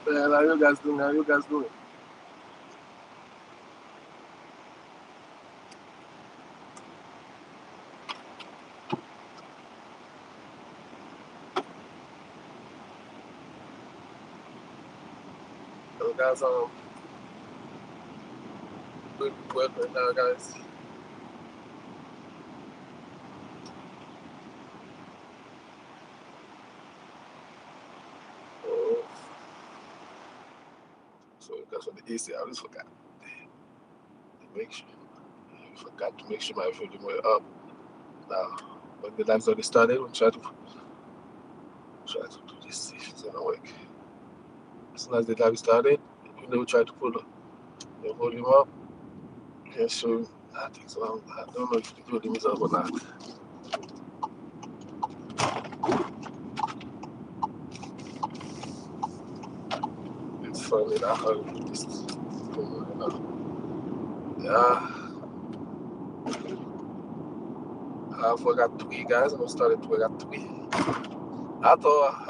How you guys doing? How you guys doing? So guys, doing work right now, guys. So guys, for the AC, I just forgot to make sure. I forgot to make sure my volume were up. Now, when the lives already started, we'll try to do this, see if it's gonna work. As soon as the live started, we'll try to pull the volume up. Yeah, so I think so. I don't know if the volume is up or not. It's funny that how this is going on. Yeah. I forgot 3 guys. I'm gonna start at 3. I got 3. I thought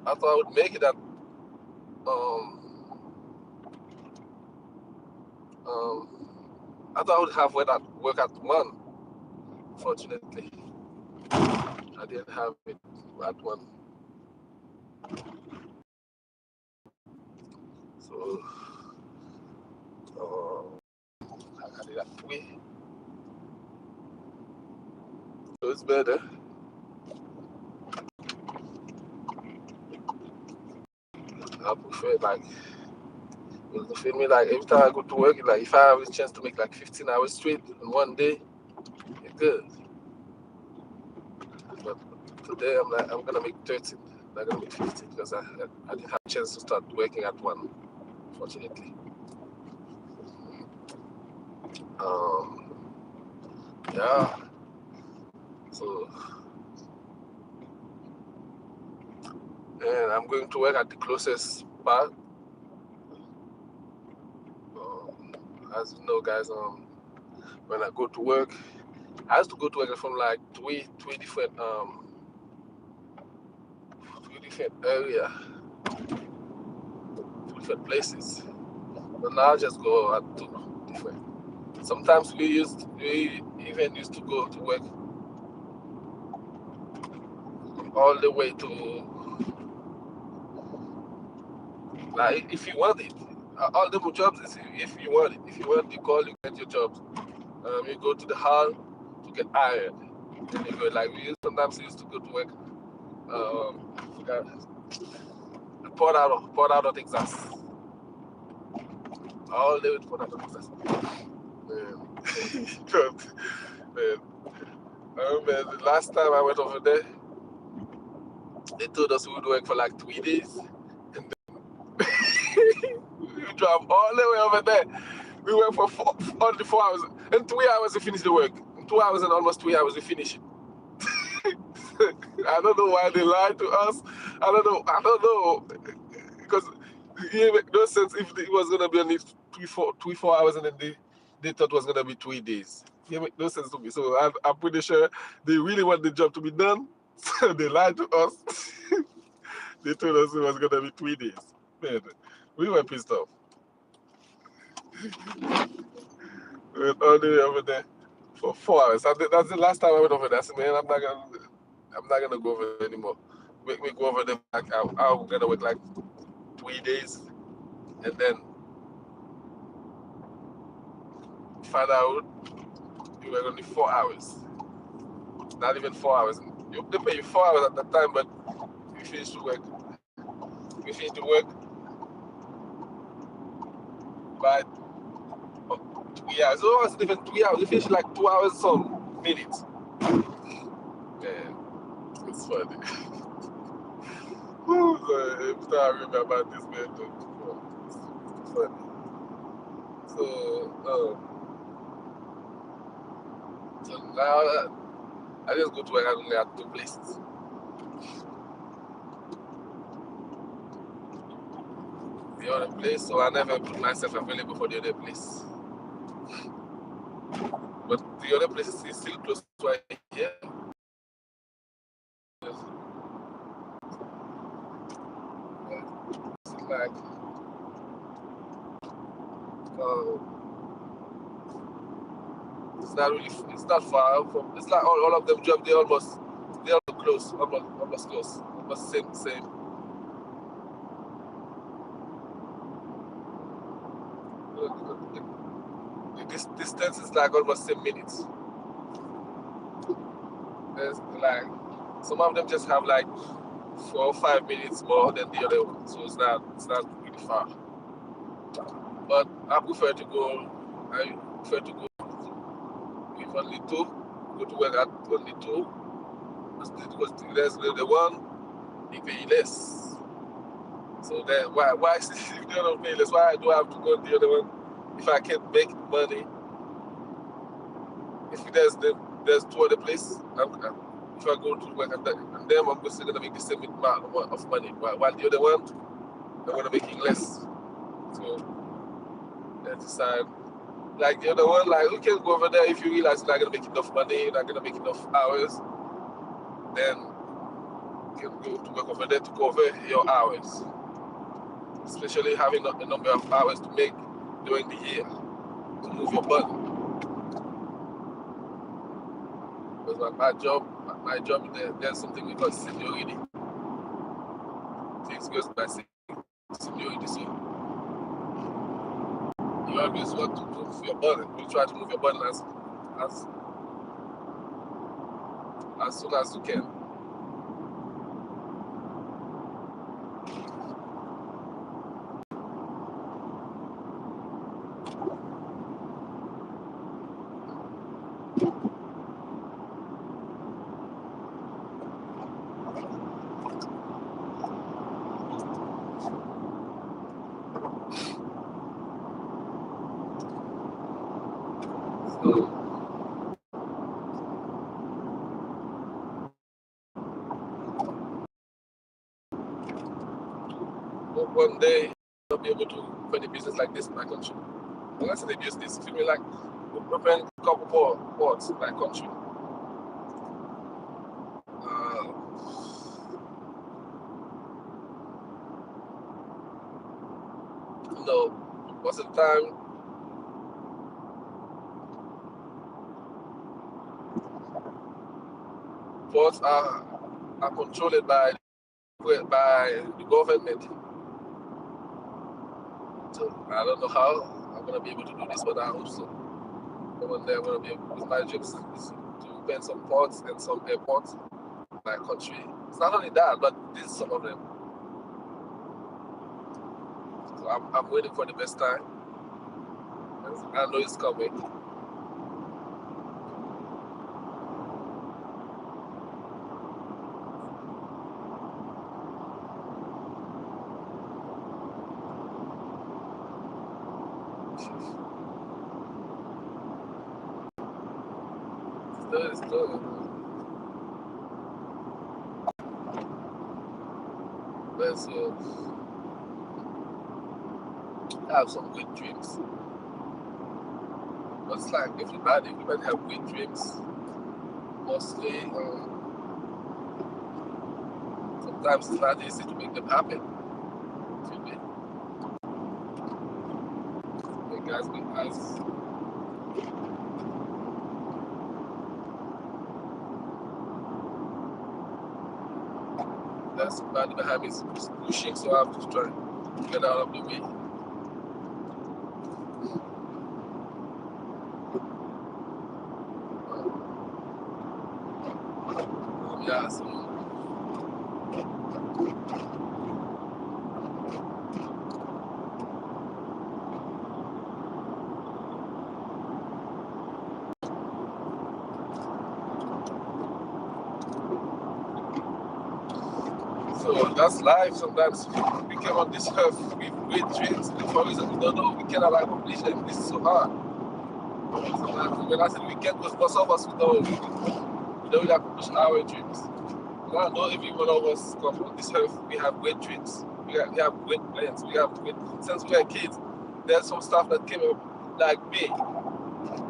I would make it at I thought I would have work at 1. Fortunately, I didn't have it at 1. So I got it at 3. So it's better. I prefer like, you feel me? Like every time I go to work, like if I have a chance to make like 15 hours straight in one day, it's good. But today I'm gonna make 13. I'm not gonna make 15 because I didn't have a chance to start working at 1, fortunately. Yeah. So, and I'm going to work at the closest park. As you know, guys, when I go to work, I have to go to work from like three different area, 2 different places. But now I just go at 2 different. Sometimes we even used to go to work all the way to, like, if you want it. All the jobs is if you want it. If you want, you call, you get your jobs. You go to the hall to get hired. And you go, like, sometimes we used to go to work. I forgot. Port out of Texas. All the way to Port out of Texas. Man. I remember the last time I went over there, they told us we would work for like 3 days. And then we drove all the way over there. We worked for only 4 hours. In 3 hours we finished the work. In 2 hours and almost 3 hours we finished it. I don't know why they lied to us. I don't know. Because it made no sense if it was gonna be only 4 hours and then they thought it was gonna be 3 days. It made no sense to me. So I'm pretty sure they really want the job to be done. So they lied to us. They told us it was gonna be 3 days. Man, we were pissed off. We went all the way over there for 4 hours. That's the last time I went over there. I said, man, I'm not gonna go over there anymore. Make me go over there. Like, I'm gonna work like 3 days, and then find out you were only 4 hours. Not even 4 hours. They pay you 4 hours at that time, but we finished the work. We finished the work by 3 hours. So it wasn't even 3 hours. We finished like 2 hours some minutes. Man, it's funny. Every time I remember about this, man, it's funny. So now I just go to work. I only have 2 places. The other place, so I never put myself available for the other place. But the other place is still close to here. like it's not far from. It's like all of them job. They're almost close, almost close, almost same. This distance is like almost 10 minutes. There's like some of them just have like 4 or 5 minutes more than the other one, so it's not really far. But I prefer to go with only two. Go to work at only two because there's the one he pay less. So then why if they don't pay less? Why do I have to go to the other one if I can't make money? If there's two other places, if I go to work and them, I'm still gonna make the same amount of money. While the other one, I'm gonna make less. So they decide. Like the other one, like you can go over there if you realize you're not gonna make enough money, you're not gonna make enough hours, then you can go to work over there to cover your hours. Especially having a number of hours to make during the year to move your body. Because my job, there's something we call seniority. Things goes by seniority. So you always want to move your body. You try to move your body as soon as you can. One day I'll be able to open a business like this in my country. And that's the business. Feel me like open a couple more ports in my country. Most of the time ports are controlled by the government. So I don't know how I'm gonna be able to do this, but I hope so. One day I'm gonna be able to. My dream is to open some ports and some airports in my country. It's not only that, but this is some of them. So I'm waiting for the best time. I know it's coming. It's good. Let's have some good dreams. But it's like everybody have good dreams. Mostly, sometimes it's not easy to make them happen. Because there's somebody behind me is pushing, so I have to try to get out of the way. Yeah, so that's life. Sometimes we came on this earth with great dreams, and for reasons we don't know, we cannot accomplish them. This is so hard. Sometimes when I said we can't, because most of us we don't really accomplish our dreams. I know every one of us come on this earth, we have great dreams. We have great plans. Since we were kids, there's some stuff that came up like me.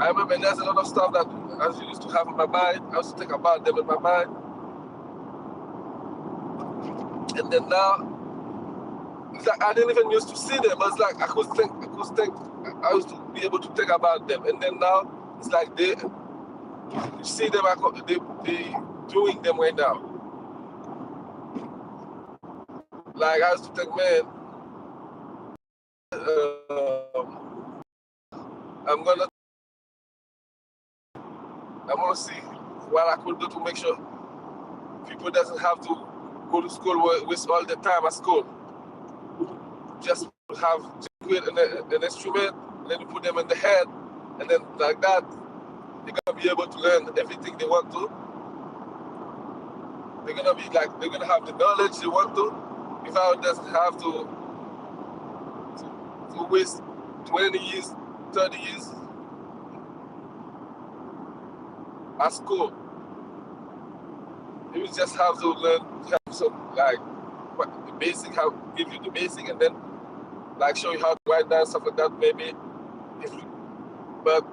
I remember there's a lot of stuff that I used to have in my mind. I used to think about them in my mind. And then now, it's like I didn't even used to see them. It's like I used to be able to think about them, and then now it's like you see them, they doing them right now. Like I used to think, man, I'm gonna see what I could do to make sure people doesn't have to go to school waste all the time at school. Just create an instrument, and then you put them in the head, and then like that, they're gonna be able to learn everything they want to. They're gonna have the knowledge they want to, without doesn't have to waste 20 years, 30 years at school. You just have to learn, have some like the basic, give you the basic, and then like show you how to write down stuff like that. Maybe but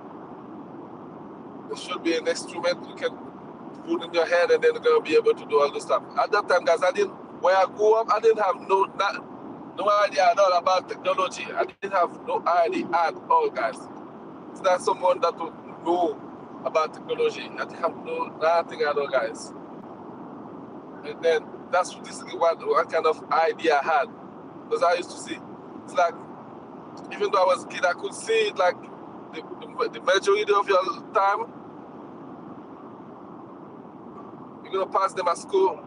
there should be an instrument you can put in your head, and then you're gonna be able to do all this stuff. At that time, guys, when I grew up, I didn't have no idea at all about technology. I didn't have no idea at all, guys. It's not someone that would know about technology. I didn't have nothing at all, guys. And then that's what kind of idea I had. Because I used to see, it's like, even though I was a kid, I could see it like the majority of your time, you're gonna pass them at school.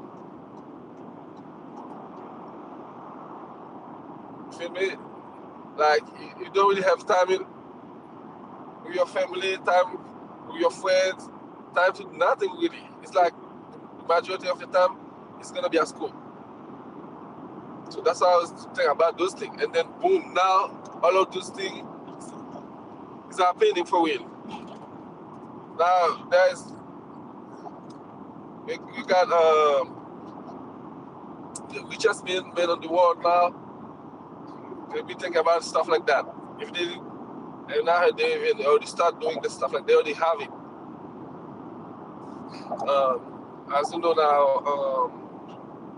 You feel me? Like you don't really have time with your family, time with your friends, time to nothing really. It's like the majority of the time it's gonna be at school. So that's how I was thinking about those things. And then boom, now all of those things is happening for real. Now you got the richest men on the world now. They be thinking about stuff like that. If they and now they even already start doing the stuff like they already have it. As you know now,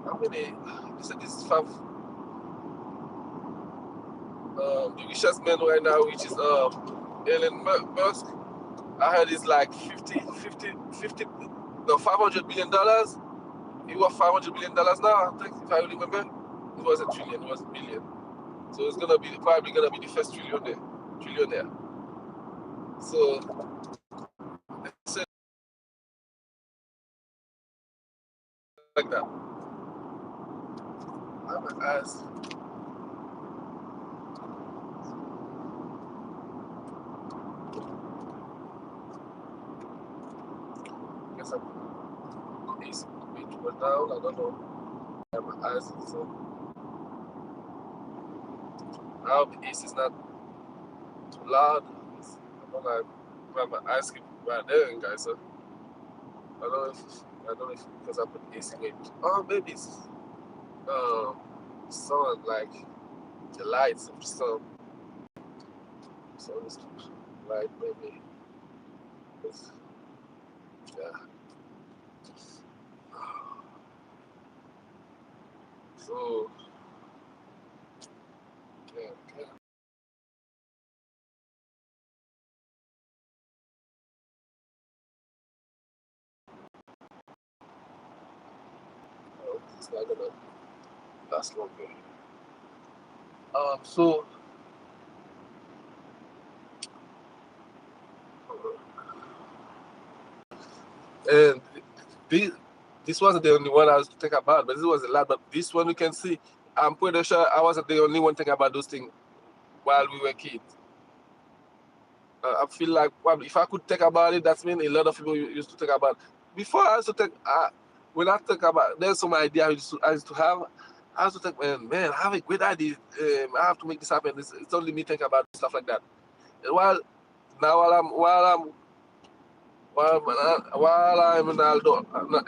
how many? This is 5. The richest man right now, which is Elon Musk. I heard it's like $500 billion. He was $500 billion now, I think, if I remember. It was a trillion, it was a billion. So it's probably gonna be the first trillionaire. So it's like that. My eyes. I guess I'm AC to go down. I don't know. My eyes is I hope the AC is not too loud. I don't like when my eyes keep right there, guys. So I don't know if because I put AC weight. Oh, maybe it's sun, like the lights of the sun. So it's light maybe. Yeah. So yeah. It's not gonna last longer. So and this wasn't the only one I was thinking about, but this was a lot. But this one you can see, I'm pretty sure I wasn't the only one thinking about those things while we were kids. I feel like probably if I could think about it, that's mean a lot of people used to think about. Before I used to think, when I think about, there's some idea I used to have. I used to think, man, I have a great idea. I have to make this happen. It's only me thinking about stuff like that. And while I'm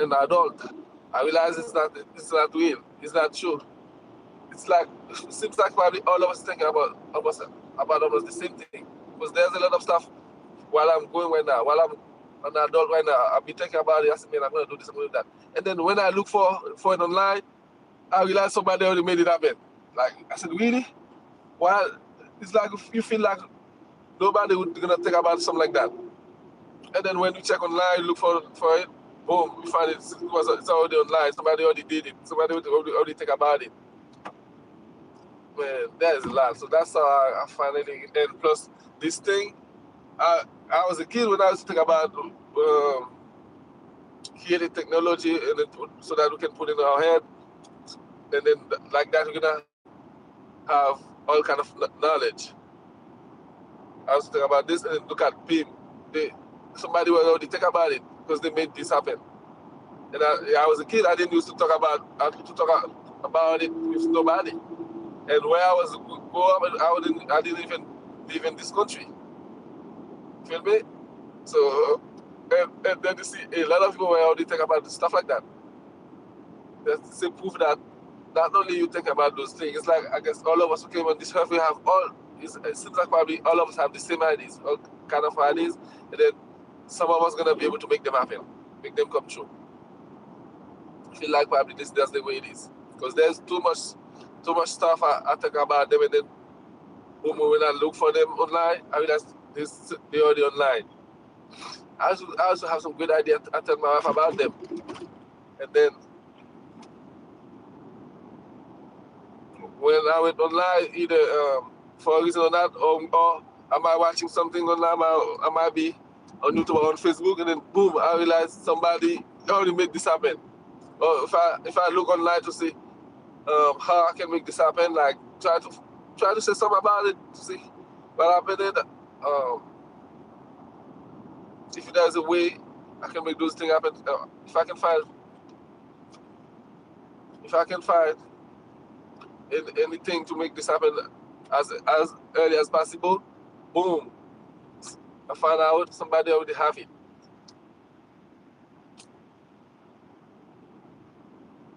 an adult, I realize it's not real. It's not true. It's like it seems like probably all of us thinking about almost the same thing. Because there's a lot of stuff while I'm going right now, while I'm an adult right now, I'll be thinking about it. I say, man, I'm gonna do this, I'm gonna do that. And then when I look for it online, I realize somebody already made it happen. Like, I said, really? Well, it's like you feel like nobody would gonna think about something like that. And then when you check online, look for it, boom, you find it's already online. Somebody already did it. Somebody already think about it. Man, there's a lot. So that's how I finally, and plus this thing, I was a kid when I used to think about creating technology and so that we can put in our head, and then like that we're gonna have all kind of knowledge. I was thinking about this, and then look at PIM. Somebody was already think about it because they made this happen. And I was a kid. I didn't used to talk about it with nobody. And where I was grow up, I didn't even live in this country. Feel me? So and then you see a lot of people were already think about stuff like that. That's a proof that not only you think about those things. It's like I guess all of us who came on this earth, we have all. It seems like probably all of us have the same ideas, all kind of ideas, and then some of us gonna be able to make them happen, make them come true. I feel like probably that's the way it is, because there's too much stuff I think about them, and then when I look for them online, I realize they're already online. I also have some good ideas. I tell my wife about them, and then when I went online, either for a reason or not, or am I watching something online, I might be on YouTube or on Facebook, and then boom, I realize somebody already made this happen. Or if I look online to see how I can make this happen, like try to say something about it to see what happened. Um, if there's a way I can make those things happen, if I can find anything to make this happen as early as possible, boom, I find out somebody already have it.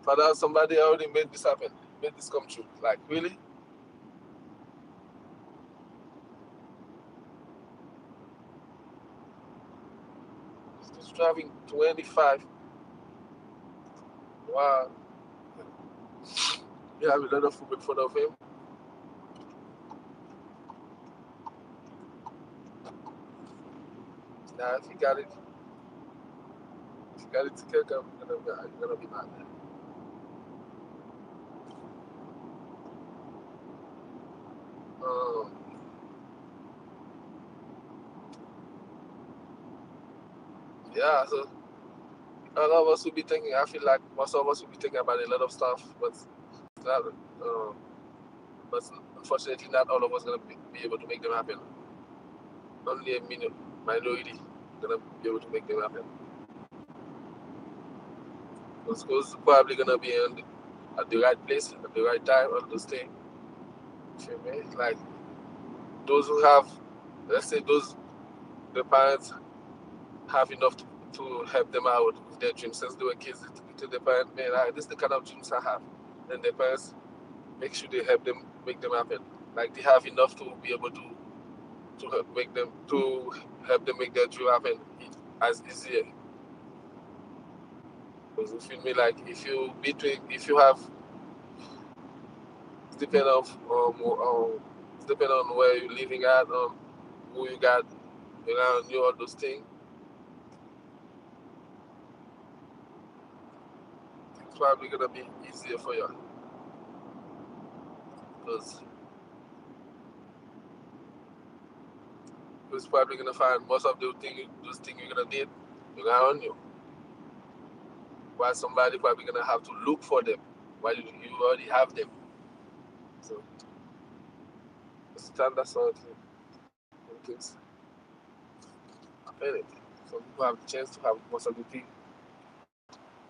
Find out somebody already made this happen, made this come true. Like really? He's driving 25. Wow. You have a lot of food in front of him. Now if you got it, to kill them, you're gonna be mad. Um, yeah, so a lot of us will be thinking. I feel like most of us will be thinking about a lot of stuff, but not, um, but unfortunately, not all of us gonna be able to make them happen. Only a minority gonna be able to make them happen. Those probably gonna be at the right place at the right time, all those things. You feel me? Like those who have, let's say, the parents have enough to help them out with their dreams since they were kids. To the parents, man, this is the kind of dreams I have. And their parents make sure they help them make them happen. Like they have enough to be able to help them make their dream happen as easier. Because you feel me, like if you have, it's depend it's depend on where you're living at, who you got around you, all those things. It's probably gonna be easier for you because it's probably gonna find most of those things you're gonna need around you. While somebody probably gonna have to look for them while you already have them. So stand that sort of things happen. Some people have the chance to have most of the things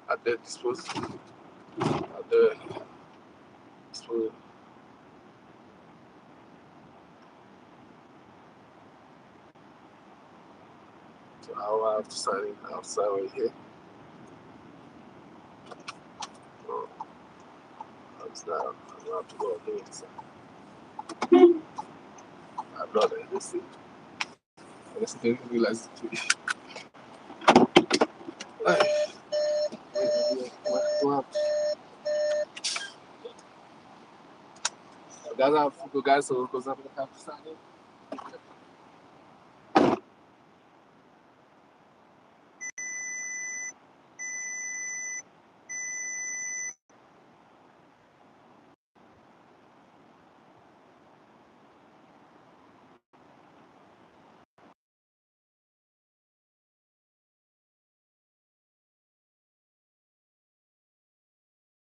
at their disposal. At their disposal. So I have to sign in outside right here. So I don't have to go and do it. So I'm not in this thing. I just didn't realize it. What? guys, I have to go, guys, so because I'm gonna have to sign in.